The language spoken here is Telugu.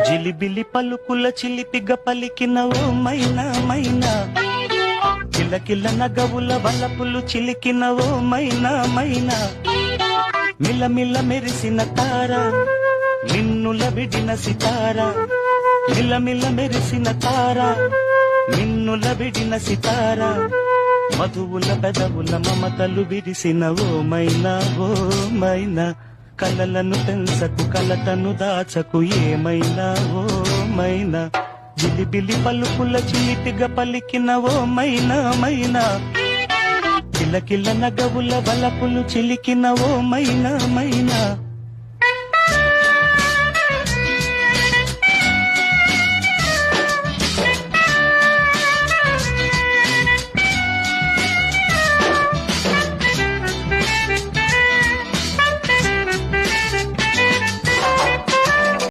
జిలిబిలి పలుకుల చిలిపిగ పలికిన ఓ మైనా మైనా, కిలకిల నగవుల వలపులు చిలికిన ఓ మైనా మైనా, మిలమిల మెరిసిన తార మిన్నుల విడిన సితార, మిలమిల మెరిసిన తార మిన్నుల విడిన సితార, మధువుల పెదవుల మమతలు విరిసిన ఓ మైనా ఓ మైనా, కలలను పెంచకు కలతను దాచకు ఏమైనా ఓ మైనా, జిలిబిలి పలుకుల చిలిపిగ పలికిన ఓ మైనా మైనా, కిలకిల నగవుల వలపులు చిలికిన ఓ మైనా మైనా.